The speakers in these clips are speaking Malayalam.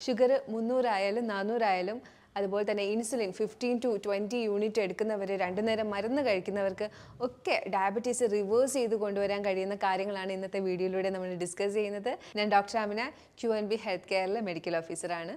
ഷുഗർ 300 ആയാലും 400 ആയാലും അതുപോലെ തന്നെ ഇൻസുലിൻ 15 to 20 യൂണിറ്റ് എടുക്കുന്നവർ, 2 നേരം മരുന്ന് കഴിക്കുന്നവർക്ക് ഒക്കെ ഡയബറ്റീസ് റിവേഴ്സ് ചെയ്ത് കൊണ്ടുവരാൻ കഴിയുന്ന കാര്യങ്ങളാണ് ഇന്നത്തെ വീഡിയോയിലൂടെ നമ്മൾ ഡിസ്കസ് ചെയ്യുന്നത്. ഞാൻ ഡോക്ടർ ആമിന, QNB ഹെൽത്ത് കെയറിലെ മെഡിക്കൽ ഓഫീസറാണ്.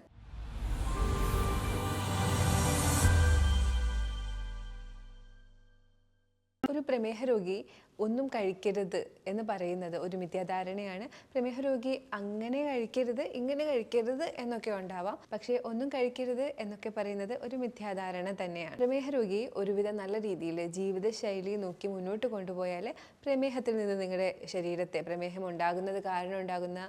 ഒരു പ്രമേഹ രോഗി ഒന്നും കഴിക്കരുത് എന്ന് പറയുന്നത് ഒരു മിഥ്യാധാരണയാണ്. പ്രമേഹ രോഗി അങ്ങനെ കഴിക്കരുത്, ഇങ്ങനെ കഴിക്കരുത് എന്നൊക്കെ ഉണ്ടാവാം. പക്ഷേ ഒന്നും കഴിക്കരുത് എന്നൊക്കെ പറയുന്നത് ഒരു മിഥ്യാധാരണ തന്നെയാണ്. പ്രമേഹ രോഗി ഒരുവിധം നല്ല രീതിയിൽ ജീവിതശൈലി നോക്കി മുന്നോട്ട് കൊണ്ടുപോയാൽ പ്രമേഹത്തിൽ നിന്ന് നിങ്ങളുടെ ശരീരത്തെ, പ്രമേഹം ഉണ്ടാകുന്നത് കാരണം ഉണ്ടാകുന്ന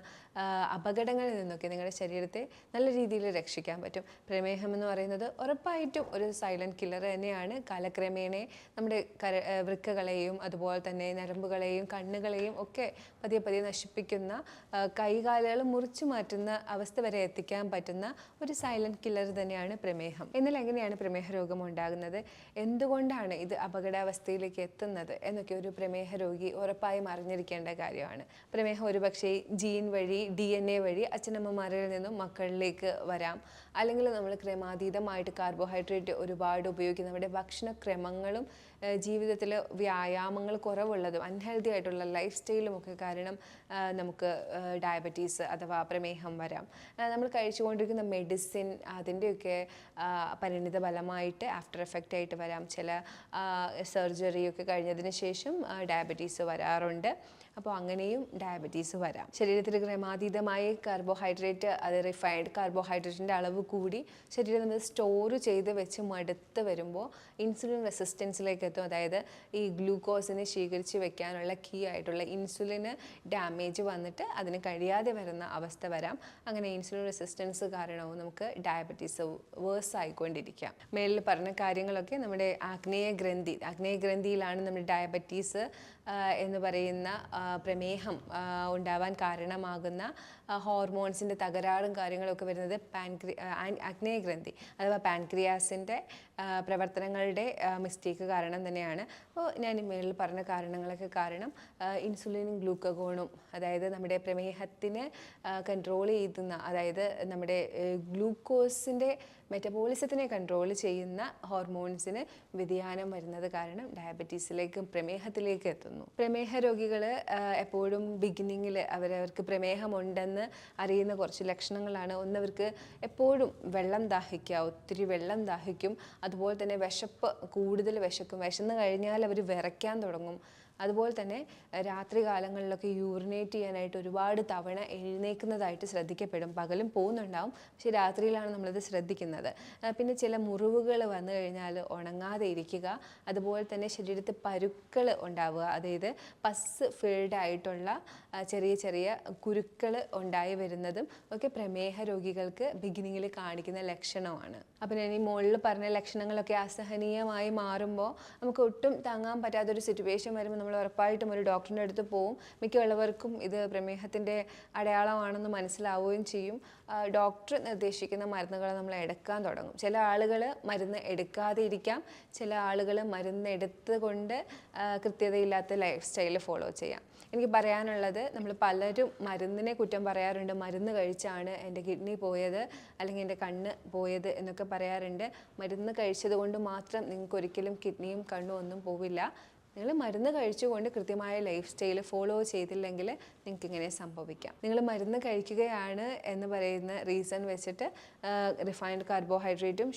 അപകടങ്ങളിൽ നിന്നൊക്കെ നിങ്ങളുടെ ശരീരത്തെ നല്ല രീതിയിൽ രക്ഷിക്കാൻ പറ്റും. പ്രമേഹം എന്ന് പറയുന്നത് ഉറപ്പായിട്ടും ഒരു സൈലന്റ് കില്ലർ തന്നെയാണ്. കാലക്രമേണ നമ്മുടെ വൃക്കകളെയും അതുപോലെ തന്നെ നരമ്പുകളെയും കണ്ണുകളെയും ഒക്കെ പതിയെ പതിയെ നശിപ്പിക്കുന്ന, കൈകാലുകൾ മുറിച്ചു മാറ്റുന്ന അവസ്ഥ വരെ എത്തിക്കാൻ പറ്റുന്ന ഒരു സൈലന്റ് കില്ലർ തന്നെയാണ് പ്രമേഹം. എന്നാൽ എങ്ങനെയാണ് പ്രമേഹ രോഗം ഉണ്ടാകുന്നത്, എന്തുകൊണ്ടാണ് ഇത് അപകടാവസ്ഥയിലേക്ക് എത്തുന്നത് എന്നൊക്കെ ഒരു പ്രമേഹ രോഗി ഉറപ്പായും അറിഞ്ഞിരിക്കേണ്ട കാര്യമാണ്. പ്രമേഹം ഒരുപക്ഷെ ജീൻ വഴി, DNA വഴി അച്ഛനമ്മമാരിൽ നിന്നും മക്കളിലേക്ക് വരാം. അല്ലെങ്കിൽ നമ്മൾ ക്രമാതീതമായിട്ട് കാർബോഹൈഡ്രേറ്റ് ഒരുപാട് ഉപയോഗിക്കുന്ന നമ്മുടെ ഭക്ഷണക്രമങ്ങളും ജീവിതത്തിൽ വ്യായാമങ്ങൾ കുറവുള്ളതും അൺഹെൽത്തി ആയിട്ടുള്ള ലൈഫ് സ്റ്റൈലും ഒക്കെ കാരണം നമുക്ക് ഡയബറ്റീസ് അഥവാ പ്രമേഹം വരാം. നമ്മൾ കഴിച്ചുകൊണ്ടിരിക്കുന്ന മെഡിസിൻ അതിൻ്റെയൊക്കെ പരിണിത ഫലമായിട്ട് ആഫ്റ്റർ എഫക്റ്റ് ആയിട്ട് വരാം. ചില സർജറിയൊക്കെ കഴിഞ്ഞതിന് ശേഷം ഡയബറ്റീസ് വരാറുണ്ട്. അപ്പോൾ അങ്ങനെയും ഡയബറ്റീസ് വരാം. ശരീരത്തിൽ ക്രമാതീതമായി കാർബോഹൈഡ്രേറ്റ്, അത് റിഫൈൻഡ് കാർബോഹൈഡ്രേറ്റിൻ്റെ അളവ് കൂടി ശരീരം നമ്മൾ സ്റ്റോർ ചെയ്ത് വെച്ച് മടുത്ത് വരുമ്പോൾ ഇൻസുലിൻ റെസിസ്റ്റൻസിലേക്ക് എത്തും. അതായത് ഈ ഗ്ലൂക്കോസിനെ ശേഖരിച്ച് വെക്കാനുള്ള കീ ആയിട്ടുള്ള ഇൻസുലിന് ഡാമേജ് വന്നിട്ട് അതിന് കഴിയാതെ വരുന്ന അവസ്ഥ വരാം. അങ്ങനെ ഇൻസുലിൻ റെസിസ്റ്റൻസ് കാരണവും നമുക്ക് ഡയബറ്റീസ് വേഴ്സ് ആയിക്കൊണ്ടിരിക്കാം. മേളിൽ പറഞ്ഞ കാര്യങ്ങളൊക്കെ നമ്മുടെ ആഗ്നേയ ഗ്രന്ഥിയിലാണ് നമ്മുടെ ഡയബറ്റീസ് എന്ന് പറയുന്ന പ്രമേഹം ഉണ്ടാവാൻ കാരണമാകുന്ന ഹോർമോൺസിൻ്റെ തകരാറും കാര്യങ്ങളൊക്കെ വരുന്നത് ആഗ്നേയ ഗ്രന്ഥി അഥവാ പാൻക്രിയാസിൻ്റെ പ്രവർത്തനങ്ങളുടെ മിസ്റ്റേക്ക് കാരണം തന്നെയാണ്. അപ്പോൾ ഞാൻ ഈ മേളിൽ പറഞ്ഞ കാരണങ്ങളൊക്കെ കാരണം ഇൻസുലിനും ഗ്ലൂക്കഗോണും, അതായത് നമ്മുടെ പ്രമേഹത്തിന് കൺട്രോൾ ചെയ്യുന്ന, അതായത് നമ്മുടെ ഗ്ലൂക്കോസിൻ്റെ മെറ്റബോളിസത്തിനെ കൺട്രോൾ ചെയ്യുന്ന ഹോർമോൺസിന് വ്യതിയാനം വരുന്നത് കാരണം ഡയബറ്റീസിലേക്കും പ്രമേഹത്തിലേക്ക് എത്തുന്നു. പ്രമേഹ രോഗികൾ എപ്പോഴും ബിഗിനിങ്ങിൽ അവർക്ക് പ്രമേഹമുണ്ടെന്ന് അറിയുന്ന കുറച്ച് ലക്ഷണങ്ങളാണ്. ഒന്നവർക്ക് എപ്പോഴും വെള്ളം ദാഹിക്കുക, ഒത്തിരി വെള്ളം ദാഹിക്കും. അതുപോലെ തന്നെ വിശപ്പ്, കൂടുതൽ വിശക്കും. വിശന്ന് കഴിഞ്ഞാൽ അവർ വിറയ്ക്കാൻ തുടങ്ങും. അതുപോലെ തന്നെ രാത്രി കാലങ്ങളിലൊക്കെ യൂറിനേറ്റ് ചെയ്യാനായിട്ട് ഒരുപാട് തവണ എഴുന്നേൽക്കുന്നതായിട്ട് ശ്രദ്ധിക്കപ്പെടും. പകലും പോകുന്നുണ്ടാവും, പക്ഷെ രാത്രിയിലാണ് നമ്മളത് ശ്രദ്ധിക്കുന്നത്. പിന്നെ ചില മുറിവുകൾ വന്നു കഴിഞ്ഞാൽ ഉണങ്ങാതെ ഇരിക്കുക. അതുപോലെ തന്നെ ശരീരത്തിൽ പരുക്കൾ ഉണ്ടാവുക, അതായത് പസ് ഫിൽഡ് ആയിട്ടുള്ള ചെറിയ ചെറിയ കുരുക്കൾ ഉണ്ടായി വരുന്നതും ഒക്കെ പ്രമേഹ രോഗികൾക്ക് ബിഗിനിങ്ങിൽ കാണിക്കുന്ന ലക്ഷണമാണ്. അപ്പം ഞാൻ ഈ മുകളിൽ പറഞ്ഞ ലക്ഷണങ്ങളൊക്കെ അസഹനീയമായി മാറുമ്പോൾ, നമുക്ക് ഒട്ടും താങ്ങാൻ പറ്റാത്തൊരു സിറ്റുവേഷൻ വരുമ്പോൾ നമ്മൾ ഉറപ്പായിട്ടും ഒരു ഡോക്ടറിൻ്റെ അടുത്ത് പോവും. മിക്കുള്ളവർക്കും ഇത് പ്രമേഹത്തിൻ്റെ അടയാളമാണെന്ന് മനസ്സിലാവുകയും ചെയ്യും. ഡോക്ടർ നിർദ്ദേശിക്കുന്ന മരുന്നുകൾ നമ്മൾ എടുക്കാൻ തുടങ്ങും. ചില ആളുകൾ മരുന്ന് എടുക്കാതെ ഇരിക്കാം, ചില ആളുകൾ മരുന്ന് എടുത്തുകൊണ്ട് കൃത്യതയില്ലാത്ത ലൈഫ് സ്റ്റൈൽ ഫോളോ ചെയ്യാം. എനിക്ക് പറയാനുള്ളത്, നമ്മൾ പലരും മരുന്നിനെ കുറ്റം പറയാറുണ്ട്. മരുന്ന് കഴിച്ചാണ് എൻ്റെ കിഡ്നി പോയത് അല്ലെങ്കിൽ എൻ്റെ കണ്ണ് പോയത് എന്നൊക്കെ പറയാറുണ്ട്. മരുന്ന് കഴിച്ചത് കൊണ്ട് മാത്രം നിങ്ങൾക്ക് ഒരിക്കലും കിഡ്നിയും കണ്ണും ഒന്നും പോവില്ല. നിങ്ങൾ മരുന്ന് കഴിച്ചുകൊണ്ട് കൃത്യമായ ലൈഫ് സ്റ്റൈൽ ഫോളോ ചെയ്തില്ലെങ്കിൽ നിങ്ങൾക്ക് ഇങ്ങനെ സംഭവിക്കാം. നിങ്ങൾ മരുന്ന് കഴിക്കുകയാണ് എന്ന് പറയുന്ന റീസൺ വെച്ചിട്ട് റിഫൈൻഡ് കാർബോഹൈഡ്രേറ്റും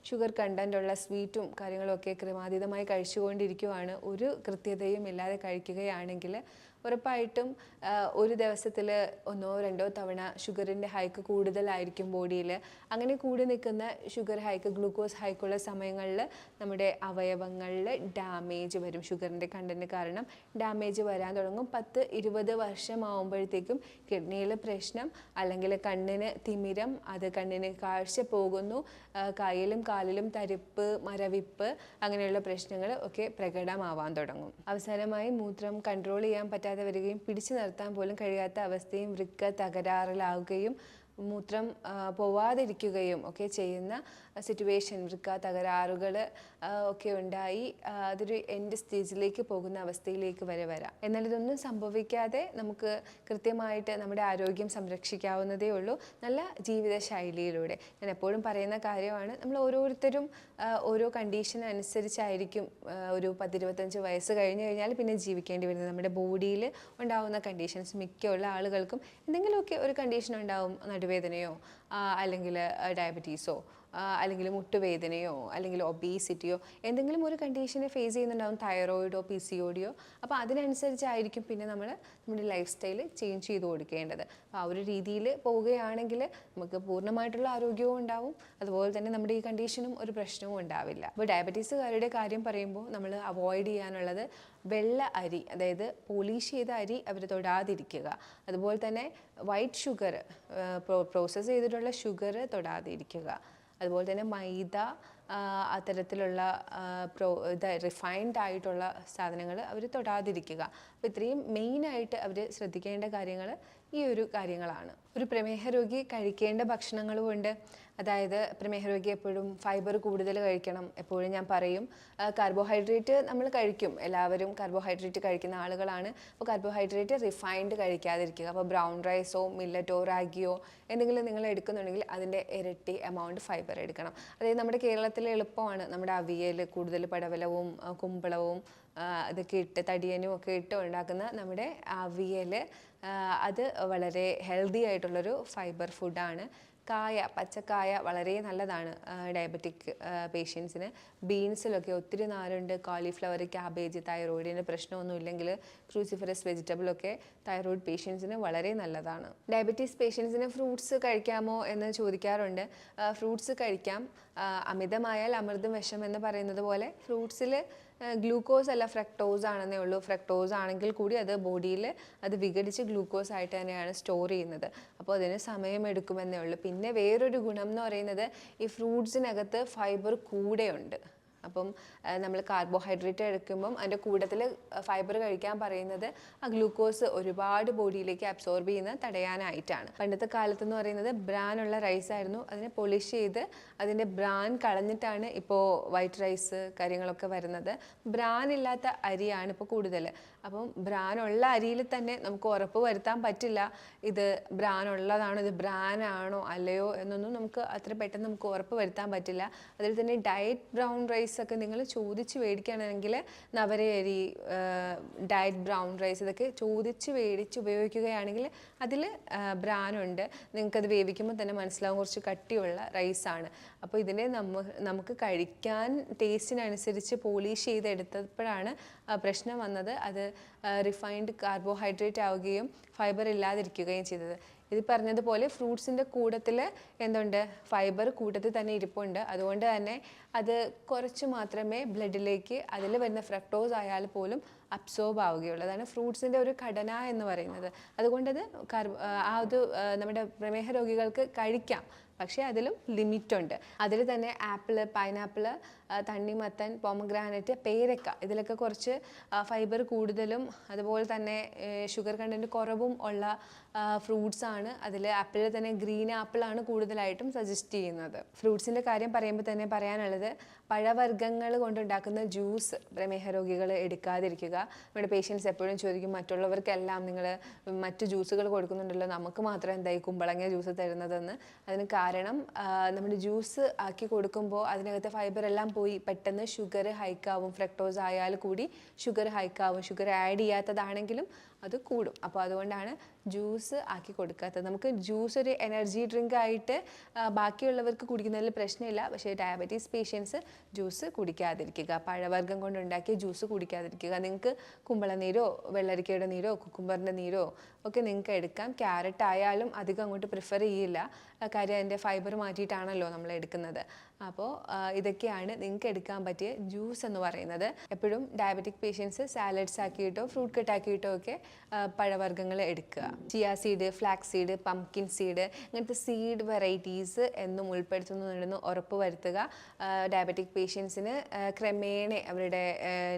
ഷുഗർ കണ്ടൻറ്റുള്ള സ്വീറ്റും കാര്യങ്ങളൊക്കെ ക്രമാതീതമായി കഴിച്ചുകൊണ്ടിരിക്കുകയാണ്, ഒരു കൃത്യതയും ഇല്ലാതെ കഴിക്കുകയാണെങ്കിൽ ഉറപ്പായിട്ടും ഒരു ദിവസത്തിൽ 1-2 തവണ ഷുഗറിൻ്റെ ഹൈക്ക് കൂടുതലായിരിക്കും ബോഡിയിൽ. അങ്ങനെ കൂടി നിൽക്കുന്ന ഷുഗർ ഹൈക്ക്, ഗ്ലൂക്കോസ് ഹൈക്കുള്ള സമയങ്ങളിൽ നമ്മുടെ അവയവങ്ങളിൽ ഡാമേജ് വരും. ഷുഗറിൻ്റെ കണ്ടൻറ്റ് കാരണം ഡാമേജ് വരാൻ തുടങ്ങും. 10-20 വർഷമാകുമ്പോഴത്തേക്കും കിഡ്നിയിൽ പ്രശ്നം, അല്ലെങ്കിൽ കണ്ണിന് തിമിരം, അത് കണ്ണിന് കാഴ്ച പോകുന്നു, കയ്യിലും കാലിലും തരിപ്പ്, മരവിപ്പ്, അങ്ങനെയുള്ള പ്രശ്നങ്ങൾ ഒക്കെ പ്രകടമാവാൻ തുടങ്ങും. അവസാനമായി മൂത്രം കൺട്രോൾ ചെയ്യാൻ പറ്റാതെ വരികയും പിടിച്ചു നിർത്താൻ പോലും കഴിയാത്ത അവസ്ഥയും വൃക്ക തകരാറിലാവുകയും മൂത്രം പോവാതിരിക്കുകയും ഒക്കെ ചെയ്യുന്ന സിറ്റുവേഷൻ, വൃക്ക തകരാറുകൾ ഒക്കെ ഉണ്ടായി അതൊരു എൻഡ് സ്റ്റേജിലേക്ക് പോകുന്ന അവസ്ഥയിലേക്ക് വരാം. എന്നാൽ ഇതൊന്നും സംഭവിക്കാതെ നമുക്ക് കൃത്യമായിട്ട് നമ്മുടെ ആരോഗ്യം സംരക്ഷിക്കാവുന്നതേ ഉള്ളൂ നല്ല ജീവിതശൈലിയിലൂടെ. ഞാൻ എപ്പോഴും പറയുന്ന കാര്യമാണ്, നമ്മൾ ഓരോരുത്തരും ഓരോ കണ്ടീഷൻ അനുസരിച്ചായിരിക്കും ഒരു 10-25 വയസ്സ് കഴിഞ്ഞ് കഴിഞ്ഞാൽ പിന്നെ ജീവിക്കേണ്ടി വരുന്നത്. നമ്മുടെ ബോഡിയിൽ ഉണ്ടാകുന്ന കണ്ടീഷൻസ്, മിക്കുള്ള ആളുകൾക്കും എന്തെങ്കിലുമൊക്കെ ഒരു കണ്ടീഷൻ ഉണ്ടാവും. നടുവേദനയോ അല്ലെങ്കിൽ ഡയബറ്റീസോ അല്ലെങ്കിൽ മുട്ടുവേദനയോ അല്ലെങ്കിൽ ഒബീസിറ്റിയോ എന്തെങ്കിലും ഒരു കണ്ടീഷനെ ഫേസ് ചെയ്യുന്നുണ്ടാവും, തൈറോയിഡോ PCODയോ. അപ്പോൾ അതിനനുസരിച്ചായിരിക്കും പിന്നെ നമ്മുടെ ലൈഫ് സ്റ്റൈൽ ചേഞ്ച് ചെയ്ത് കൊടുക്കേണ്ടത്. അപ്പോൾ ആ ഒരു രീതിയിൽ പോവുകയാണെങ്കിൽ നമുക്ക് പൂർണ്ണമായിട്ടുള്ള ആരോഗ്യവും ഉണ്ടാവും, അതുപോലെ തന്നെ നമ്മുടെ ഈ കണ്ടീഷനും ഒരു പ്രശ്നവും ഉണ്ടാവില്ല. അപ്പോൾ ഡയബറ്റീസുകാരുടെ കാര്യം പറയുമ്പോൾ നമ്മൾ അവോയ്ഡ് ചെയ്യാനുള്ളത് വെള്ള അരി, അതായത് പോളിഷ് ചെയ്ത അരി അവർ തൊടാതിരിക്കുക. അതുപോലെ തന്നെ വൈറ്റ് ഷുഗർ, പ്രോസസ്സ് ചെയ്തിട്ടുള്ള ഷുഗർ തൊടാതിരിക്കുക. അതുപോലെ തന്നെ മൈദ, അത്തരത്തിലുള്ള റിഫൈൻഡ് ആയിട്ടുള്ള സാധനങ്ങൾ അവർ തൊടാതിരിക്കുക. അപ്പോൾ ഇത്രയും മെയിനായിട്ട് അവർ ശ്രദ്ധിക്കേണ്ട കാര്യങ്ങൾ ഈ ഒരു കാര്യങ്ങളാണ്. ഒരു പ്രമേഹ രോഗി കഴിക്കേണ്ട ഭക്ഷണങ്ങളും ഉണ്ട്. അതായത് പ്രമേഹ രോഗി എപ്പോഴും ഫൈബർ കൂടുതൽ കഴിക്കണം. എപ്പോഴും ഞാൻ പറയും, കാർബോഹൈഡ്രേറ്റ് നമ്മൾ കഴിക്കും, എല്ലാവരും കാർബോഹൈഡ്രേറ്റ് കഴിക്കുന്ന ആളുകളാണ്. അപ്പോൾ കാർബോഹൈഡ്രേറ്റ് റിഫൈൻഡ് കഴിക്കാതിരിക്കുക. അപ്പോൾ ബ്രൗൺ റൈസോ മില്ലറ്റോ റാഗിയോ എന്തെങ്കിലും നിങ്ങൾ എടുക്കുന്നുണ്ടെങ്കിൽ അതിൻ്റെ ഇരട്ടി എമൗണ്ട് ഫൈബർ എടുക്കണം. അതായത് നമ്മുടെ കേരളത്തിലെ എളുപ്പമാണ്, നമ്മുടെ അവിയൽ കൂടുതൽ പടവലവും കുമ്പളവും ഇതൊക്കെ ഇട്ട് തടിയനും ഒക്കെ ഇട്ട് ഉണ്ടാക്കുന്ന നമ്മുടെ അവിയൽ, അത് വളരെ ഹെൽത്തി ആയിട്ടുള്ളൊരു ഫൈബർ ഫുഡാണ്. കായ, പച്ചക്കായ വളരെ നല്ലതാണ് ഡയബറ്റിക് പേഷ്യൻസിന്. ബീൻസിലൊക്കെ ഒത്തിരി നാരുണ്ട്. കോളിഫ്ലവർ, ക്യാബേജ്, തൈറോയിഡിൻ്റെ പ്രശ്നമൊന്നും ഇല്ലെങ്കിൽ ക്രൂസിഫറസ് വെജിറ്റബിളൊക്കെ തൈറോയിഡ് പേഷ്യൻസിന് വളരെ നല്ലതാണ്. ഡയബറ്റീസ് പേഷ്യൻസിന് ഫ്രൂട്ട്സ് കഴിക്കാമോ എന്ന് ചോദിക്കാറുണ്ട്. ഫ്രൂട്ട്സ് കഴിക്കാം. അമിതമായാൽ അമൃതും വിഷം എന്ന് പറയുന്നത് പോലെ ഫ്രൂട്ട്സിൽ ഗ്ലൂക്കോസ് അല്ല ഫ്രക്ടോസ് ആണെന്നേ ഉള്ളൂ. ഫ്രക്ടോസ് ആണെങ്കിൽ കൂടി അത് ബോഡിയിൽ അത് വിഘടിച്ച് ഗ്ലൂക്കോസ് ആയിട്ട് തന്നെയാണ് സ്റ്റോർ ചെയ്യുന്നത്. അപ്പോൾ അതിന് സമയമെടുക്കുമെന്നേ ഉള്ളൂ. പിന്നെ വേറൊരു ഗുണം എന്ന് പറയുന്നത് ഈ ഫ്രൂട്ട്സിനകത്ത് ഫൈബർ കൂടെയുണ്ട്. അപ്പം നമ്മൾ കാർബോഹൈഡ്രേറ്റ് എടുക്കുമ്പം അതിൻ്റെ കൂട്ടത്തിൽ ഫൈബർ കഴിക്കാൻ പറയുന്നത് ആ ഗ്ലൂക്കോസ് ഒരുപാട് ബോഡിയിലേക്ക് അബ്സോർബ് ചെയ്യുന്ന തടയാനായിട്ടാണ്. പണ്ടത്തെ കാലത്തെന്ന് പറയുന്നത് ബ്രാനുള്ള റൈസ് ആയിരുന്നു. അതിനെ പൊളിഷ് ചെയ്ത് അതിൻ്റെ ബ്രാൻ കളഞ്ഞിട്ടാണ് ഇപ്പോൾ വൈറ്റ് റൈസ് കാര്യങ്ങളൊക്കെ വരുന്നത്. ബ്രാൻ ഇല്ലാത്ത അരിയാണ് ഇപ്പോൾ കൂടുതൽ. അപ്പം ബ്രാനുള്ള അരിയിൽ തന്നെ നമുക്ക് ഉറപ്പ് വരുത്താൻ പറ്റില്ല ഇത് ബ്രാനുള്ളതാണോ, ഇത് ബ്രാനാണോ അല്ലയോ എന്നൊന്നും നമുക്ക് അത്ര പെട്ടെന്ന് നമുക്ക് ഉറപ്പ് വരുത്താൻ പറ്റില്ല. അതിൽ തന്നെ ഡയറ്റ് ബ്രൗൺ റൈസ് ഒക്കെ നിങ്ങൾ ചോദിച്ച് മേടിക്കുകയാണെങ്കിൽ നവരയരി, ഡയറ്റ് ബ്രൗൺ റൈസ് ഇതൊക്കെ ചോദിച്ച് മേടിച്ച് ഉപയോഗിക്കുകയാണെങ്കിൽ അതിൽ ബ്രാനുണ്ട്. നിങ്ങൾക്കത് വേവിക്കുമ്പോൾ തന്നെ മനസ്സിലാവും, കുറച്ച് കട്ടിയുള്ള റൈസാണ്. അപ്പോൾ ഇതിനെ നമുക്ക് കഴിക്കാൻ ടേസ്റ്റിനനുസരിച്ച് പോളിഷ് ചെയ്തെടുത്തപ്പോഴാണ് പ്രശ്നം വന്നത്. അത് റിഫൈൻഡ് കാർബോഹൈഡ്രേറ്റ് ആവുകയും ഫൈബർ ഇല്ലാതിരിക്കുകയും ചെയ്തത്. ഇത് പറഞ്ഞതുപോലെ ഫ്രൂട്ട്സിൻ്റെ കൂട്ടത്തിൽ എന്തുണ്ട്, ഫൈബർ കൂട്ടത്തിൽ തന്നെ ഇരിപ്പുണ്ട്. അതുകൊണ്ട് തന്നെ അത് കുറച്ച് മാത്രമേ ബ്ലഡിലേക്ക് അതിൽ വരുന്ന ഫ്രക്ടോസ് ആയാൽ പോലും അബ്സോർബ് ആവുകയുള്ളൂ. അതാണ് ഫ്രൂട്ട്സിൻ്റെ ഒരു ഘടന എന്ന് പറയുന്നത്. അതുകൊണ്ടത് നമ്മുടെ പ്രമേഹ രോഗികൾക്ക് കഴിക്കാം, പക്ഷേ അതിലും ലിമിറ്റുണ്ട്. അതിൽ തന്നെ ആപ്പിൾ, പൈനാപ്പിൾ, തണ്ണിമത്തൻ, പോമഗ്രാനറ്റ്, പേരക്ക ഇതിലൊക്കെ കുറച്ച് ഫൈബർ കൂടുതലും അതുപോലെ തന്നെ ഷുഗർ കണ്ടൻറ്റ് കുറവും ഉള്ള ഫ്രൂട്ട്സ് ആണ്. അതിൽ ആപ്പിളിൽ തന്നെ ഗ്രീൻ ആപ്പിളാണ് കൂടുതലായിട്ടും സജസ്റ്റ് ചെയ്യുന്നത്. ഫ്രൂട്ട്സിൻ്റെ കാര്യം പറയുമ്പോൾ തന്നെ പറയാനുള്ളത്, പഴവർഗ്ഗങ്ങൾ കൊണ്ടുണ്ടാക്കുന്ന ജ്യൂസ് പ്രമേഹ രോഗികൾ എടുക്കാതിരിക്കുക. നമ്മുടെ പേഷ്യൻസ് എപ്പോഴും ചോദിക്കും, മറ്റുള്ളവർക്കെല്ലാം നിങ്ങൾ മറ്റ് ജ്യൂസുകൾ കൊടുക്കുന്നുണ്ടല്ലോ, നമുക്ക് മാത്രം എന്തായി കുമ്പളങ്ങ ജ്യൂസ് തരുന്നതെന്ന്. അതിന് കാരണം നമ്മൾ ജ്യൂസ് ആക്കി കൊടുക്കുമ്പോൾ അതിനകത്ത് ഫൈബർ എല്ലാം പോയി പെട്ടെന്ന് ഷുഗർ ഹൈക്കാവും. ഫ്രക്ടോസ് ആയാൽ കൂടി ഷുഗർ ഹൈക്കാവും. ഷുഗർ ആഡ് ചെയ്യാത്തതാണെങ്കിലും അത് കൂടും. അപ്പോൾ അതുകൊണ്ടാണ് ജ്യൂസ് ആക്കി കൊടുക്കാത്തത്. നമുക്ക് ജ്യൂസ് ഒരു എനർജി ഡ്രിങ്ക് ആയിട്ട് ബാക്കിയുള്ളവർക്ക് കുടിക്കുന്നതിൽ പ്രശ്നമില്ല. പക്ഷേ ഡയബറ്റീസ് പേഷ്യൻസ് ജ്യൂസ് കുടിക്കാതിരിക്കുക, പഴവർഗ്ഗം കൊണ്ടുണ്ടാക്കിയ ജ്യൂസ് കുടിക്കാതിരിക്കുക. നിങ്ങൾക്ക് കുമ്പളനീരോ വെള്ളരിക്കയുടെ നീരോ കുക്കുംബറിൻ്റെ നീരോ ഒക്കെ നിങ്ങൾക്ക് എടുക്കാം. ക്യാരറ്റ് ആയാലും അധികം അങ്ങോട്ട് പ്രിഫർ ചെയ്യില്ല, കാര്യം അതിൻ്റെ ഫൈബർ മാറ്റിയിട്ടാണല്ലോ നമ്മൾ എടുക്കുന്നത്. അപ്പോൾ ഇതൊക്കെയാണ് നിങ്ങൾക്ക് എടുക്കാൻ പറ്റിയ ജ്യൂസ് എന്ന് പറയുന്നത്. എപ്പോഴും ഡയബറ്റിക് പേഷ്യൻസ് സാലഡ്സ് ആക്കിയിട്ടോ ഫ്രൂട്ട് കട്ട് ആക്കിയിട്ടോ ഒക്കെ പഴവർഗ്ഗങ്ങൾ എടുക്കുക. Chia seed, flax seed, pumpkin seed, ഇങ്ങനത്തെ സീഡ് വെറൈറ്റീസ് എന്നും ഉൾപ്പെടുത്തുന്നുണ്ടെന്ന് ഉറപ്പ് വരുത്തുക. ഡയബറ്റിക് പേഷ്യൻസിന് ക്രമേണ അവരുടെ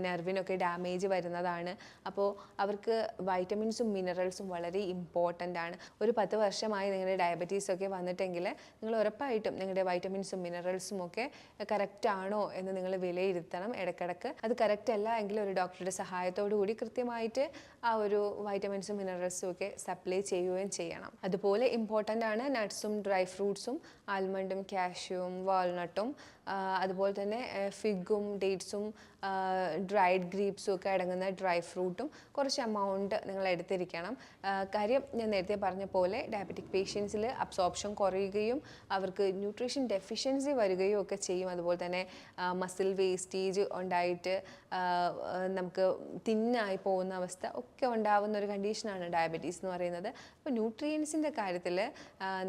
നെർവിനൊക്കെ ഡാമേജ് വരുന്നതാണ്. അപ്പോൾ അവർക്ക് വൈറ്റമിൻസും മിനറൽസും വളരെ ഇമ്പോർട്ടൻ്റ് ആണ്. ഒരു 10 വർഷമായി നിങ്ങളുടെ ഡയബറ്റീസൊക്കെ വന്നിട്ടെങ്കിൽ നിങ്ങൾ ഉറപ്പായിട്ടും നിങ്ങളുടെ വൈറ്റമിൻസും മിനറൽസും ഒക്കെ കറക്റ്റ് ആണോ എന്ന് നിങ്ങൾ വിലയിരുത്തണം ഇടയ്ക്കിടയ്ക്ക്. അത് കറക്റ്റ് അല്ല എങ്കിൽ ഒരു ഡോക്ടറുടെ സഹായത്തോടു കൂടി കൃത്യമായിട്ട് ആ ഒരു വൈറ്റമിൻസും മിനറൽസും ഒക്കെ സപ്ലൈ ചെയ്യുകയും ചെയ്യണം. അതുപോലെ ഇമ്പോർട്ടൻ്റ് ആണ് നട്ട്സും ഡ്രൈ ഫ്രൂട്ട്സും, ആൽമണ്ടും കാഷ്യൂവും വാൾനട്ടും, അതുപോലെ തന്നെ ഫിഗും ഡേറ്റ്സും ഡ്രൈഡ് ഗ്രീപ്സും ഒക്കെ അടങ്ങുന്ന ഡ്രൈ ഫ്രൂട്ടും കുറച്ച് എമൗണ്ട് നിങ്ങൾ എടുത്തിരിക്കണം. കാര്യം ഞാൻ നേരത്തെ പറഞ്ഞ പോലെ ഡയബറ്റിക് പേഷ്യൻസിൽ അബ്സോർപ്ഷൻ കുറയുകയും അവർക്ക് ന്യൂട്രീഷൻ ഡെഫിഷ്യൻസി വരികയും ഒക്കെ ചെയ്യും. അതുപോലെ തന്നെ മസിൽ വേസ്റ്റേജ് ഉണ്ടായിട്ട് നമുക്ക് തിന്നായി പോകുന്ന അവസ്ഥ ഒക്കെ ഉണ്ടാവുന്ന ഒരു കണ്ടീഷനാണ് ഡയബറ്റീസ് എന്ന് പറയുന്നത്. അപ്പോൾ ന്യൂട്രിയൻസിൻ്റെ കാര്യത്തിൽ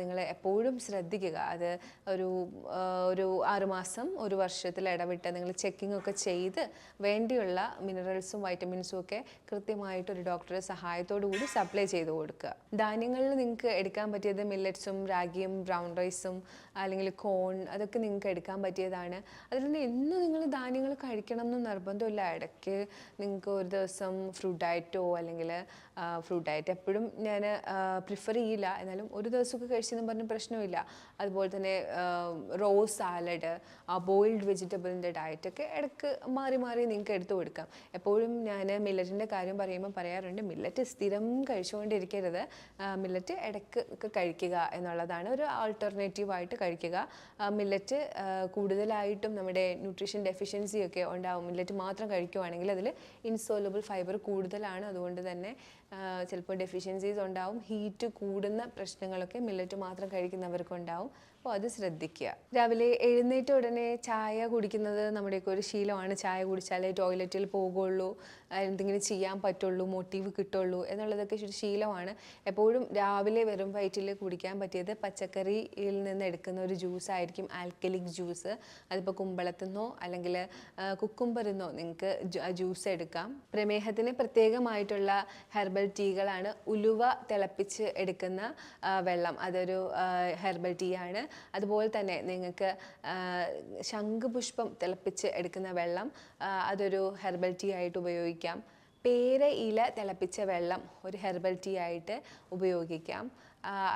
നിങ്ങൾ എപ്പോഴും ശ്രദ്ധിക്കുക. അത് ഒരു 6 മാസം 1 വർഷത്തിൽ ഇടവിട്ട് നിങ്ങൾ ചെക്കിംഗ് ഒക്കെ ചെയ്ത് വേണ്ടിയുള്ള മിനറൽസും വൈറ്റമിൻസും ഒക്കെ കൃത്യമായിട്ട് ഒരു ഡോക്ടറുടെ സഹായത്തോടു കൂടി സപ്ലൈ ചെയ്ത് കൊടുക്കുക. ധാന്യങ്ങളിൽ നിങ്ങൾക്ക് എടുക്കാൻ പറ്റിയത് മില്ലറ്റ്സും റാഗിയും ബ്രൗൺ റൈസും അല്ലെങ്കിൽ കോൺ, അതൊക്കെ നിങ്ങൾക്ക് എടുക്കാൻ പറ്റിയതാണ്. അതുകൊണ്ട് എന്നും നിങ്ങൾ ധാന്യങ്ങൾ കഴിക്കണം എന്ന് നിർബന്ധമില്ല. ഇടയ്ക്ക് നിങ്ങൾക്ക് ഒരു ദിവസം ഫ്രൂട്ട് ഡയറ്റോ അല്ലെങ്കിൽ ഫ്രൂട്ട് ഡയറ്റ് എപ്പോഴും ഞാൻ പ്രിഫർ ചെയ്യില്ല, എന്നാലും ഒരു ദിവസമൊക്കെ കഴിച്ചെന്ന് പറഞ്ഞ പ്രശ്നമില്ല. അതുപോലെ തന്നെ റോസ് സാലഡ്, ബോയിൽഡ് വെജിറ്റബിളിൻ്റെ ഡയറ്റൊക്കെ ഇടയ്ക്ക് മാറി മാറി നിങ്ങൾക്ക് എടുത്തു കൊടുക്കാം. എപ്പോഴും ഞാൻ മില്ലറ്റിൻ്റെ കാര്യം പറയുമ്പോൾ പറയാറുണ്ട്, മില്ലറ്റ് സ്ഥിരം കഴിച്ചുകൊണ്ടിരിക്കരുത്, മില്ലറ്റ് ഇടയ്ക്ക് ഒക്കെ കഴിക്കുക എന്നുള്ളതാണ്. ഒരു ആൾട്ടർനേറ്റീവായിട്ട് കഴിക്കുക. മില്ലറ്റ് കൂടുതലായിട്ടും നമ്മുടെ ന്യൂട്രീഷൻ ഡെഫിഷ്യൻസി ഒക്കെ ഉണ്ടാവും. മില്ലറ്റ് മാത്രം കഴിക്കുകയാണെങ്കിൽ അതിൽ ഇൻസോലബിൾ ഫൈബർ കൂടുതലാണ്. അതുകൊണ്ട് തന്നെ ചിലപ്പോൾ ഡെഫിഷ്യൻസീസ് ഉണ്ടാവും. ഹീറ്റ് കൂടുന്ന പ്രശ്നങ്ങളൊക്കെ മില്ലറ്റ് മാത്രം കഴിക്കുന്നവർക്കുണ്ടാവും. അപ്പോൾ അത് ശ്രദ്ധിക്കുക. രാവിലെ എഴുന്നേറ്റ ഉടനെ ചായ കുടിക്കുന്നത് നമ്മുടെയൊക്കെ ഒരു ശീലമാണ്. ചായ കുടിച്ചാലേ ടോയ്ലറ്റിൽ പോകുള്ളൂ, എന്തെങ്കിലും ചെയ്യാൻ പറ്റുള്ളൂ, മോട്ടീവ് കിട്ടുള്ളൂ എന്നുള്ളതൊക്കെ ഒരു ശീലമാണ്. എപ്പോഴും രാവിലെ വെറും വയറ്റിൽ കുടിക്കാൻ പറ്റിയത് പച്ചക്കറിയിൽ നിന്ന് എടുക്കുന്ന ഒരു ജ്യൂസ് ആയിരിക്കും, ആൽക്കലിക് ജ്യൂസ്. അതിപ്പോൾ കുമ്പളത്തുനിന്നോ അല്ലെങ്കിൽ കുക്കുംബറിന്നോ നിങ്ങൾക്ക് ജ്യൂസ് എടുക്കാം. പ്രമേഹത്തിന് പ്രത്യേകമായിട്ടുള്ള ഹെർബൽ ടീകളാണ് ഉലുവ തിളപ്പിച്ച് എടുക്കുന്ന വെള്ളം, അതൊരു ഹെർബൽ ടീ ആണ്. അതുപോലെ തന്നെ നിങ്ങൾക്ക് ശംഖുപുഷ്പം തിളപ്പിച്ച് എടുക്കുന്ന വെള്ളം, അതൊരു ഹെർബൽ ടീ ആയിട്ട് ഉപയോഗിക്കാം. പേര ഇല തിളപ്പിച്ച വെള്ളം ഒരു ഹെർബൽ ടീ ആയിട്ട് ഉപയോഗിക്കാം.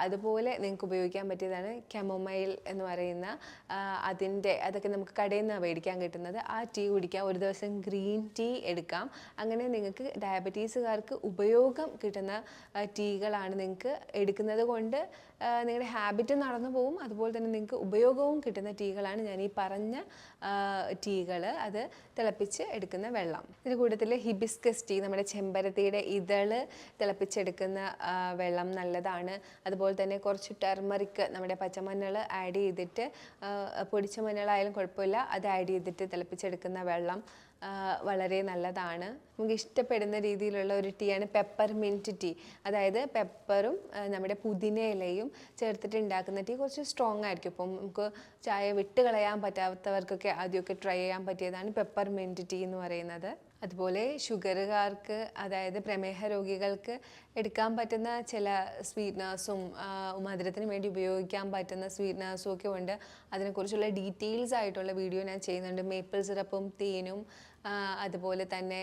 അതുപോലെ നിങ്ങൾക്ക് ഉപയോഗിക്കാൻ പറ്റിയതാണ് കെമൊമൈൽ എന്ന് പറയുന്ന അതൊക്കെ നമുക്ക് കടയിൽ നിന്ന് മേടിക്കാൻ കിട്ടുന്നത്. ആ ടീ കുടിക്കാം. ഒരു ദിവസം ഗ്രീൻ ടീ എടുക്കാം. അങ്ങനെ നിങ്ങൾക്ക് ഡയബറ്റീസുകാർക്ക് ഉപയോഗം കിട്ടുന്ന ടീകളാണ്. നിങ്ങൾക്ക് എടുക്കുന്നത് കൊണ്ട് നിങ്ങളുടെ ഹാബിറ്റ് നടന്നു പോകും. അതുപോലെ തന്നെ നിങ്ങൾക്ക് ഉപയോഗവും കിട്ടുന്ന ടീകളാണ് ഞാൻ ഈ പറഞ്ഞ ടീകൾ. അത് തിളപ്പിച്ച് എടുക്കുന്ന വെള്ളം. ഇതിന് കൂട്ടത്തിൽ ഹിബിസ്കസ് ടീ, നമ്മുടെ ചെമ്പരത്തിയുടെ ഇതള് തിളപ്പിച്ചെടുക്കുന്ന വെള്ളം നല്ലതാണ്. അതുപോലെ തന്നെ കുറച്ച് ടെർമറിക്, നമ്മുടെ പച്ചമഞ്ഞൾ ആഡ് ചെയ്തിട്ട്, പൊടിച്ച മഞ്ഞളായാലും കുഴപ്പമില്ല, അത് ആഡ് ചെയ്തിട്ട് തിളപ്പിച്ചെടുക്കുന്ന വെള്ളം വളരെ നല്ലതാണ്. നമുക്ക് ഇഷ്ടപ്പെടുന്ന രീതിയിലുള്ള ഒരു ടീയാണ് പെപ്പർ മിൻറ്റ് ടീ. അതായത് പെപ്പറും നമ്മുടെ പുതിന ഇലയും ചേർത്തിട്ട് ഉണ്ടാക്കുന്ന ടീ കുറച്ച് സ്ട്രോങ് ആയിരിക്കും. ഇപ്പം നമുക്ക് ചായ വിട്ട് കളയാൻ പറ്റാത്തവർക്കൊക്കെ ആദ്യമൊക്കെ ട്രൈ ചെയ്യാൻ പറ്റിയതാണ് പെപ്പർ മിൻറ്റ് ടീ എന്ന് പറയുന്നത്. അതുപോലെ ഷുഗറുകാർക്ക്, അതായത് പ്രമേഹ രോഗികൾക്ക് എടുക്കാൻ പറ്റുന്ന ചില സ്വീറ്റ്നേഴ്സും മധുരത്തിന് വേണ്ടി ഉപയോഗിക്കാൻ പറ്റുന്ന സ്വീറ്റ്നേഴ്സും ഒക്കെ ഉണ്ട്. അതിനെക്കുറിച്ചുള്ള ഡീറ്റെയിൽസ് ആയിട്ടുള്ള വീഡിയോ ഞാൻ ചെയ്യുന്നുണ്ട്. മേപ്പിൾ സിറപ്പും തേനും അതുപോലെ തന്നെ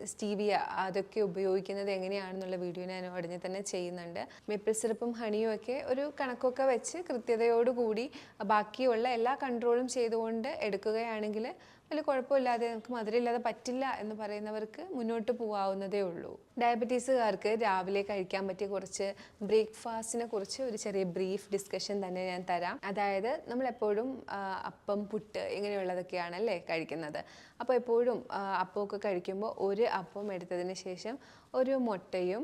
സ്റ്റീവിയ, അതൊക്കെ ഉപയോഗിക്കുന്നത് എങ്ങനെയാണെന്നുള്ള വീഡിയോ ഞാൻ ഉടനെ തന്നെ ചെയ്യുന്നുണ്ട്. മേപ്പിൾ സിറപ്പും ഹണിയും ഒക്കെ ഒരു കണക്കൊക്കെ വെച്ച് കൃത്യതയോടുകൂടി ബാക്കിയുള്ള എല്ലാ കൺട്രോളും ചെയ്തുകൊണ്ട് എടുക്കുകയാണെങ്കിൽ വലിയ കുഴപ്പമില്ലാതെ, നമുക്ക് മധുരമില്ലാതെ പറ്റില്ല എന്ന് പറയുന്നവർക്ക് മുന്നോട്ട് പോകാവുന്നതേ ഉള്ളൂ. ഡയബറ്റീസുകാർക്ക് രാവിലെ കഴിക്കാൻ പറ്റിയ കുറച്ച് ബ്രേക്ക്ഫാസ്റ്റിനെ കുറിച്ച് ഒരു ചെറിയ ബ്രീഫ് ഡിസ്കഷൻ തന്നെ ഞാൻ തരാം. അതായത് നമ്മളെപ്പോഴും അപ്പം, പുട്ട് ഇങ്ങനെയുള്ളതൊക്കെയാണല്ലേ കഴിക്കുന്നത്. അപ്പോൾ എപ്പോഴും അപ്പമൊക്കെ കഴിക്കുമ്പോൾ ഒരു അപ്പം എടുത്തതിന് ശേഷം ഒരു മുട്ടയും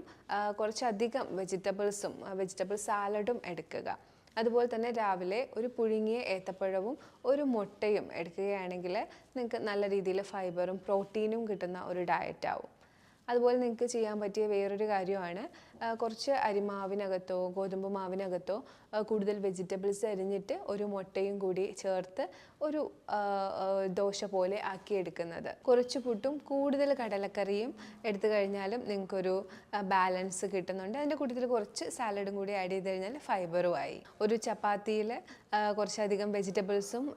കുറച്ചധികം വെജിറ്റബിൾ സാലഡും എടുക്കുക. അതുപോലെ തന്നെ രാവിലെ ഒരു പുഴുങ്ങിയ ഏത്തപ്പഴവും ഒരു മുട്ടയും എടുക്കുകയാണെങ്കിൽ നിങ്ങൾക്ക് നല്ല രീതിയിൽ ഫൈബറും പ്രോട്ടീനും കിട്ടുന്ന ഒരു ഡയറ്റ് ആവും. അതുപോലെ നിങ്ങൾക്ക് ചെയ്യാൻ പറ്റിയ വേറൊരു കാര്യമാണ് കുറച്ച് അരിമാവിനകത്തോ ഗോതമ്പ് മാവിനകത്തോ കൂടുതൽ വെജിറ്റബിൾസ് അരിഞ്ഞിട്ട് ഒരു മുട്ടയും കൂടി ചേർത്ത് ഒരു ദോശ പോലെ ആക്കിയെടുക്കുന്നത്. കുറച്ച് പുട്ടും കൂടുതൽ കടലക്കറിയും എടുത്തു കഴിഞ്ഞാലും നിങ്ങൾക്കൊരു ബാലൻസ് കിട്ടുന്നുണ്ട്. അതിൻ്റെ കൂട്ടത്തിൽ കുറച്ച് സാലഡും കൂടി ആഡ് ചെയ്ത് കഴിഞ്ഞാൽ ഫൈബറും ആയി. ഒരു ചപ്പാത്തിയിൽ കുറച്ചധികം വെജിറ്റബിൾസും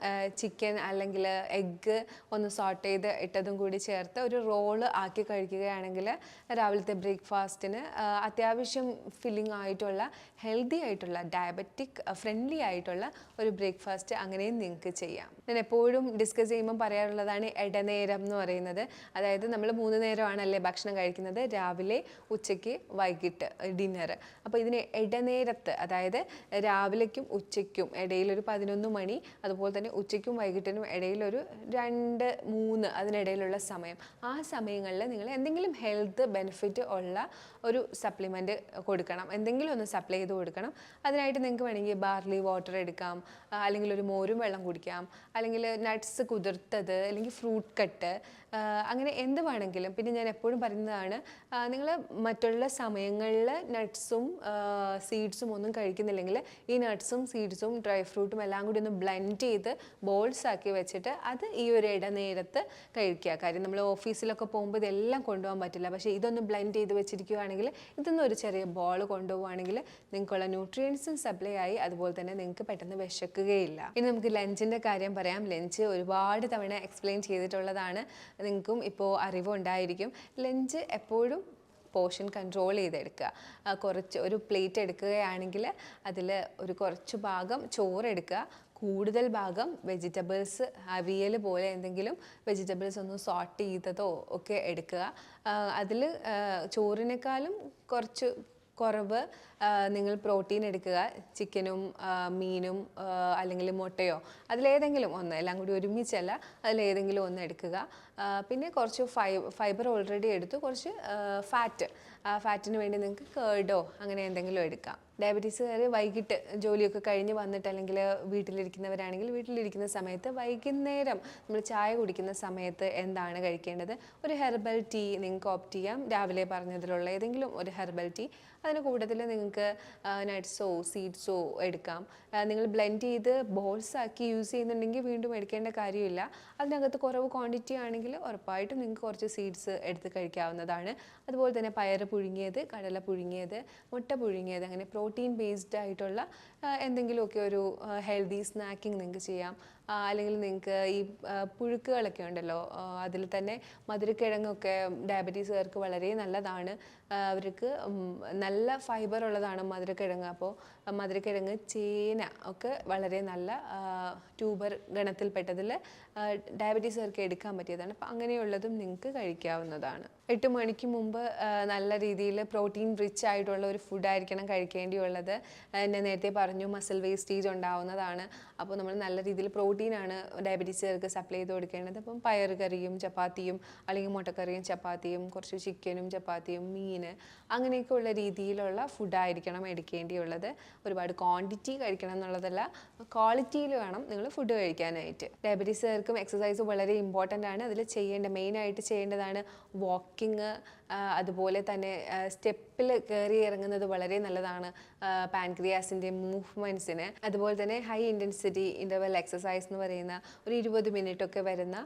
ചിക്കൻ അല്ലെങ്കിൽ എഗ്ഗ് ഒന്ന് സോട്ട് ചെയ്ത് ഇട്ടതും കൂടി ചേർത്ത് ഒരു റോള് ആക്കി കഴിക്കുകയാണെങ്കിൽ രാവിലത്തെ ബ്രേക്ക്ഫാസ്റ്റിന് അത്യാവശ്യം ഫില്ലിംഗ് ആയിട്ടുള്ള ഹെൽത്തി ആയിട്ടുള്ള ഡയബറ്റിക് ഫ്രണ്ട്ലി ആയിട്ടുള്ള ഒരു ബ്രേക്ക്ഫാസ്റ്റ് അങ്ങനെയും നിങ്ങൾക്ക് ചെയ്യാം. ഞാൻ എപ്പോഴും ഡിസ്കസ് ചെയ്യുമ്പോൾ പറയാറുള്ളതാണ് ഇടനേരം എന്ന് പറയുന്നത്. അതായത് നമ്മൾ 3 നേരമാണല്ലേ ഭക്ഷണം കഴിക്കുന്നത്, രാവിലെ, ഉച്ചയ്ക്ക്, വൈകിട്ട് ഡിന്നർ. അപ്പോൾ ഇതിന് ഇടനേരത്ത്, അതായത് രാവിലേക്കും ഉച്ചയ്ക്കും ഇടയിലൊരു 11 മണി, അതുപോലെ തന്നെ ഉച്ചയ്ക്കും വൈകിട്ടിനും ഇടയിലൊരു 2-3 അതിനിടയിലുള്ള സമയം, ആ സമയങ്ങളിൽ നിങ്ങൾ എന്തെങ്കിലും ഹെൽത്ത് ബെനിഫിറ്റ് ഉള്ള ഒരു സപ്ലിമെൻറ്റ് കൊടുക്കണം, എന്തെങ്കിലും ഒന്ന് സപ്ലൈ ചെയ്ത് കൊടുക്കണം. അതിനായിട്ട് നിങ്ങൾക്ക് വേണമെങ്കിൽ ബാർലി വാട്ടർ എടുക്കാം, അല്ലെങ്കിൽ ഒരു മോരും വെള്ളം കുടിക്കാം, അല്ലെങ്കിൽ നട്ട്സ് കുതിർത്തത്, അല്ലെങ്കിൽ ഫ്രൂട്ട് കട്ട്, അങ്ങനെ എന്ത് വേണമെങ്കിലും. പിന്നെ ഞാൻ എപ്പോഴും പറയുന്നതാണ്, നിങ്ങൾ മറ്റുള്ള സമയങ്ങളിൽ നട്ട്സും സീഡ്സും ഒന്നും കഴിക്കുന്നില്ലെങ്കിൽ ഈ നട്ട്സും സീഡ്സും ഡ്രൈ ഫ്രൂട്ടും എല്ലാം കൂടി ഒന്ന് ബ്ലെൻഡ് ചെയ്ത് ബോൾസ് ആക്കി വെച്ചിട്ട് അത് ഈ ഒരു ഇടനേരത്ത് കഴിക്കുക. കാര്യം നമ്മൾ ഓഫീസിലൊക്കെ പോകുമ്പോൾ ഇതെല്ലാം കൊണ്ടുപോകാൻ പറ്റില്ല. പക്ഷേ ഇതൊന്ന് ബ്ലെൻഡ് ചെയ്ത് വെച്ചിരിക്കുകയാണെങ്കിൽ, ഇതൊന്നും ഒരു ചെറിയ ബോൾ കൊണ്ടുപോവുകയാണെങ്കിൽ നിങ്ങൾക്കുള്ള ന്യൂട്രിയൻസും സപ്ലൈ ആയി, അതുപോലെ തന്നെ നിങ്ങൾക്ക് പെട്ടെന്ന് വിശക്കുകയില്ല. ഇനി നമുക്ക് ലഞ്ചിൻ്റെ കാര്യം പറയാം. ലഞ്ച് ഒരുപാട് തവണ എക്സ്പ്ലെയിൻ ചെയ്തിട്ടുള്ളതാണ്, നിങ്ങൾക്കും ഇപ്പോൾ അറിവുണ്ടായിരിക്കും. ലഞ്ച് എപ്പോഴും പോർഷൻ കൺട്രോൾ ചെയ്തെടുക്കുക. കുറച്ച് ഒരു പ്ലേറ്റ് എടുക്കുകയാണെങ്കിൽ അതിൽ ഒരു കുറച്ച് ഭാഗം ചോറ് എടുക്കുക, കൂടുതൽ ഭാഗം വെജിറ്റബിൾസ്, അവിയൽ പോലെ എന്തെങ്കിലും വെജിറ്റബിൾസ് ഒന്ന് സോട്ട് ചെയ്തതോ ഒക്കെ എടുക്കുക. അതിൽ ചോറിനേക്കാളും കുറച്ച് കുറവ് നിങ്ങൾ പ്രോട്ടീൻ എടുക്കുക. ചിക്കനും മീനും അല്ലെങ്കിൽ മുട്ടയോ അതിലേതെങ്കിലും ഒന്ന്, എല്ലാം കൂടി ഒരുമിച്ചല്ല, അതിലേതെങ്കിലും ഒന്ന് എടുക്കുക. പിന്നെ കുറച്ച് ഫൈബർ ഓൾറെഡി എടുത്തു, കുറച്ച് ഫാറ്റിന് വേണ്ടി നിങ്ങൾക്ക് കേർഡോ അങ്ങനെ എന്തെങ്കിലും എടുക്കാം. ഡയബറ്റീസുകാർ വൈകിട്ട് ജോലിയൊക്കെ കഴിഞ്ഞ് വന്നിട്ട്, അല്ലെങ്കിൽ വീട്ടിലിരിക്കുന്നവരാണെങ്കിൽ വീട്ടിലിരിക്കുന്ന സമയത്ത് വൈകുന്നേരം നമ്മൾ ചായ കുടിക്കുന്ന സമയത്ത് എന്താണ് കഴിക്കേണ്ടത്? ഒരു ഹെർബൽ ടീ നിങ്ങൾക്ക് ഓപ്റ്റ് ചെയ്യാം. രാവിലെ പറഞ്ഞതിലുള്ള ഏതെങ്കിലും ഒരു ഹെർബൽ ടീ. അതിന് കൂട്ടത്തിൽ നിങ്ങൾക്ക് നട്ട്സോ സീഡ്സോ എടുക്കാം. നിങ്ങൾ ബ്ലെൻഡ് ചെയ്ത് ബോൾസ് ആക്കി യൂസ് ചെയ്യുന്നുണ്ടെങ്കിൽ വീണ്ടും എടുക്കേണ്ട കാര്യമില്ല. അതിനകത്ത് കുറവ് ക്വാണ്ടിറ്റി ആണെങ്കിൽ ഉറപ്പായിട്ടും നിങ്ങൾക്ക് കുറച്ച് സീഡ്സ് എടുത്ത് കഴിക്കാവുന്നതാണ്. അതുപോലെ തന്നെ പയർ പുഴുങ്ങിയത്, കടല പുഴുങ്ങിയത്, മുട്ട പുഴുങ്ങിയത്, അങ്ങനെ പ്രോട്ടീൻ ബേസ്ഡ് ആയിട്ടുള്ള എന്തെങ്കിലുമൊക്കെ ഒരു ഹെൽത്തി സ്നാക്കിങ് നിങ്ങൾക്ക് ചെയ്യാം. അല്ലെങ്കിൽ നിങ്ങൾക്ക് ഈ പുഴുക്കുകളൊക്കെ ഉണ്ടല്ലോ, അതിൽ തന്നെ മധുരക്കിഴങ്ങൊക്കെ ഡയബറ്റീസുകാർക്ക് വളരെ നല്ലതാണ്. അവർക്ക് നല്ല ഫൈബർ ഉള്ളതാണ് മധുരക്കിഴങ്ങ്. അപ്പോൾ മധുരക്കിഴങ്ങ്, ചേന ഒക്കെ വളരെ നല്ല ട്യൂബർ ഗണത്തിൽപ്പെട്ടതിൽ ഡയബറ്റീസുകാർക്ക് എടുക്കാൻ പറ്റിയതാണ്. അപ്പോൾ അങ്ങനെയുള്ളതും നിങ്ങൾക്ക് കഴിക്കാവുന്നതാണ്. 8 മണിക്ക് മുമ്പ് നല്ല രീതിയിൽ പ്രോട്ടീൻ റിച്ച് ആയിട്ടുള്ള ഒരു ഫുഡായിരിക്കണം കഴിക്കേണ്ടിയുള്ളത്. ഞാൻ നേരത്തെ പറഞ്ഞു മസിൽ വേസ്റ്റേജ് ഉണ്ടാവുന്നതാണ്. അപ്പോൾ നമ്മൾ നല്ല രീതിയിൽ പ്രോട്ടീനാണ് ഡയബറ്റീസുകാർക്ക് സപ്ലൈ ചെയ്ത് കൊടുക്കേണ്ടത്. അപ്പം പയർ കറിയും ചപ്പാത്തിയും, അല്ലെങ്കിൽ മുട്ടക്കറിയും ചപ്പാത്തിയും, കുറച്ച് ചിക്കനും ചപ്പാത്തിയും, മീൻ, അങ്ങനെയൊക്കെയുള്ള രീതിയിലുള്ള ഫുഡായിരിക്കണം എടുക്കേണ്ടിയുള്ളത്. ഒരുപാട് ക്വാണ്ടിറ്റി കഴിക്കണം എന്നുള്ളതല്ല, ക്വാളിറ്റിയിൽ വേണം നിങ്ങൾ ഫുഡ് കഴിക്കാനായിട്ട്. ഡയബറ്റീസുകാർക്കും എക്സസൈസ് വളരെ ഇമ്പോർട്ടൻ്റ് ആണ്. അതിൽ മെയിനായിട്ട് ചെയ്യേണ്ടതാണ് വാക്കിങ്. അതുപോലെ തന്നെ സ്റ്റെപ്പിൽ കയറി ഇറങ്ങുന്നത് വളരെ നല്ലതാണ് പാൻക്രിയാസിൻ്റെ മൂവ്മെൻറ്റ്സിന്. അതുപോലെ തന്നെ ഹൈ ഇൻറ്റൻസിറ്റി ഇൻ്റർവെൽ എക്സസൈസ് എന്ന് പറയുന്ന ഒരു 20 മിനിറ്റൊക്കെ വരുന്ന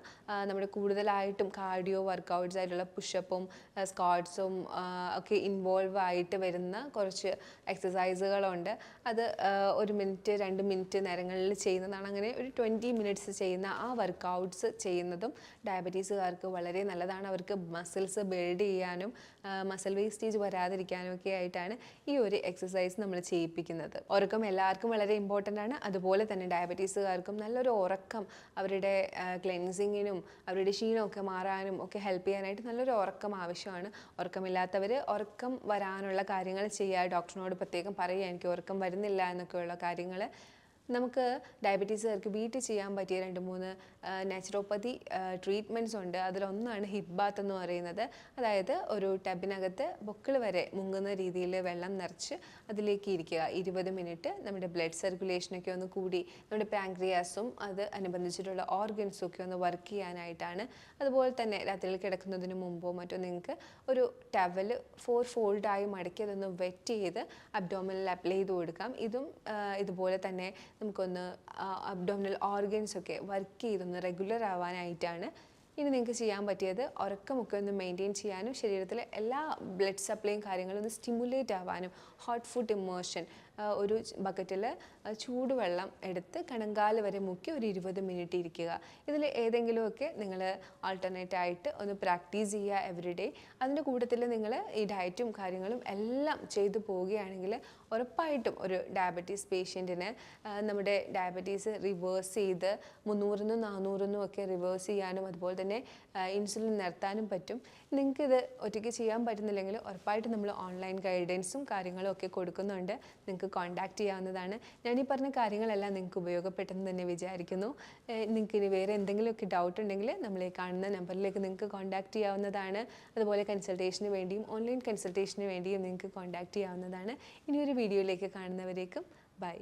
നമ്മുടെ കൂടുതലായിട്ടും കാർഡിയോ വർക്കൗട്ട്സ് ആയിട്ടുള്ള പുഷപ്പും സ്ക്വാട്ട്സും ഒക്കെ ഇൻവോൾവ് ആയിട്ട് വരുന്ന കുറച്ച് എക്സസൈസുകളുണ്ട്. അത് 1 മിനിറ്റ് 2 മിനിറ്റ് നേരങ്ങളിൽ ചെയ്യുന്നതാണ്. അങ്ങനെ ഒരു 20 മിനിറ്റ്സ് ചെയ്യുന്ന ആ വർക്കൗട്ട്സ് ചെയ്യുന്നതും ഡയബറ്റീസുകാർക്ക് വളരെ നല്ലതാണ്. അവർക്ക് മസിൽസ് ബിൽഡ് ചെയ്യാനും മസിൽ വേസ്റ്റേജ് വരാതിരിക്കാനും ഒക്കെ ആയിട്ടാണ് ഈ ഒരു എക്സസൈസ് നമ്മൾ ചെയ്യിപ്പിക്കുന്നത്. ഉറക്കം എല്ലാവർക്കും വളരെ ഇമ്പോർട്ടൻ്റ് ആണ്. അതുപോലെ തന്നെ ഡയബറ്റീസുകാർക്കും നല്ലൊരു ഉറക്കം അവരുടെ ക്ലെൻസിങ്ങിനും അവരുടെ ക്ഷീണമൊക്കെ മാറാനും ഒക്കെ ഹെൽപ്പ് ചെയ്യാനായിട്ട് നല്ലൊരു ഉറക്കം ആവശ്യമാണ്. ഉറക്കമില്ലാത്തവർ ഉറക്കം വരാനുള്ള കാര്യങ്ങൾ ചെയ്യുക. ഡോക്ടറിനോട് പ്രത്യേകം പറയുക, എനിക്ക് ഉറക്കം വരുന്നില്ല എന്നൊക്കെയുള്ള കാര്യങ്ങൾ. നമുക്ക് ഡയബറ്റീസുകാർക്ക് വീട്ടിൽ ചെയ്യാൻ പറ്റിയ 2-3 നാച്ചുറോപ്പതി ട്രീറ്റ്മെൻറ്റ്സ് ഉണ്ട്. അതിലൊന്നാണ് ഹിപ്പ് ബാത്ത് എന്ന് പറയുന്നത്. അതായത് ഒരു ടബിനകത്ത് പൊക്കിൾ വരെ മുങ്ങുന്ന രീതിയിൽ വെള്ളം നിറച്ച് അതിലേക്ക് ഇരിക്കുക. 20 മിനിറ്റ് നമ്മുടെ ബ്ലഡ് സർക്കുലേഷനൊക്കെ ഒന്ന് കൂടി നമ്മുടെ പാൻക്രിയാസും അത് അനുബന്ധിച്ചിട്ടുള്ള ഓർഗൻസും ഒക്കെ ഒന്ന് വർക്ക് ചെയ്യാനായിട്ടാണ്. അതുപോലെ തന്നെ രാത്രിയിൽ കിടക്കുന്നതിന് മുമ്പോ മറ്റോ നിങ്ങൾക്ക് ഒരു ടവൽ 4 ഫോൾഡായി മടക്കി അതൊന്ന് വെറ്റ് ചെയ്ത് അബ്ഡോമിനിൽ അപ്ലൈ ചെയ്ത് കൊടുക്കാം. ഇതും ഇതുപോലെ തന്നെ നമുക്കൊന്ന് അബ്ഡോമിനൽ ഓർഗൻസ് ഒക്കെ വർക്ക് ചെയ്തൊന്ന് റെഗുലർ ആവാനായിട്ടാണ്. ഇനി നിങ്ങൾക്ക് ചെയ്യാൻ പറ്റിയത് ഉറക്കമൊക്കെ ഒന്ന് മെയിൻറ്റെയിൻ ചെയ്യാനും ശരീരത്തിലെ എല്ലാ ബ്ലഡ് സപ്ലൈയും കാര്യങ്ങളും ഒന്ന് സ്റ്റിമുലേറ്റ് ആവാനും ഹോട്ട് ഫുഡ് ഇമേർഷൻ ഒരു ബക്കറ്റിൽ ചൂടുവെള്ളം എടുത്ത് കണങ്കാല് വരെ മുക്കി ഒരു 20 മിനിറ്റ് ഇരിക്കുക. ഇതിൽ ഏതെങ്കിലുമൊക്കെ നിങ്ങൾ ആൾട്ടർനേറ്റ് ആയിട്ട് ഒന്ന് പ്രാക്ടീസ് ചെയ്യുക എവറി ഡേ. അതിൻ്റെ കൂട്ടത്തിൽ നിങ്ങൾ ഈ ഡയറ്റും കാര്യങ്ങളും എല്ലാം ചെയ്തു പോവുകയാണെങ്കിൽ ഉറപ്പായിട്ടും ഒരു ഡയബറ്റീസ് പേഷ്യൻറ്റിന് നമ്മുടെ ഡയബറ്റീസ് റിവേഴ്സ് ചെയ്ത് 300-നും 400-നും ഒക്കെ റിവേഴ്സ് ചെയ്യാനും അതുപോലെ തന്നെ ഇൻസുലിൻ നിർത്താനും പറ്റും. നിങ്ങൾക്കിത് ഒറ്റയ്ക്ക് ചെയ്യാൻ പറ്റുന്നില്ലെങ്കിൽ ഉറപ്പായിട്ടും നമ്മൾ ഓൺലൈൻ ഗൈഡൻസും കാര്യങ്ങളും ഒക്കെ കൊടുക്കുന്നുണ്ട്. നിങ്ങൾക്ക് കോൺടാക്റ്റ് ചെയ്യാവുന്നതാണ്. ഞാനീ പറഞ്ഞ കാര്യങ്ങളെല്ലാം നിങ്ങൾക്ക് ഉപയോഗപ്പെട്ടെന്ന് തന്നെ വിചാരിക്കുന്നു. നിങ്ങൾക്ക് ഇനി വേറെ എന്തെങ്കിലുമൊക്കെ ഡൗട്ട് ഉണ്ടെങ്കിൽ നമ്മളെ കാണുന്ന നമ്പറിലേക്ക് നിങ്ങൾക്ക് കോൺടാക്റ്റ് ചെയ്യാവുന്നതാണ്. അതുപോലെ കൺസൾട്ടേഷന് വേണ്ടിയും ഓൺലൈൻ കൺസൾട്ടേഷന് വേണ്ടിയും നിങ്ങൾക്ക് കോൺടാക്റ്റ് ചെയ്യാവുന്നതാണ്. ഇനിയൊരു വീഡിയോയിലേക്ക് കാണുന്നവരേക്കും ബൈ.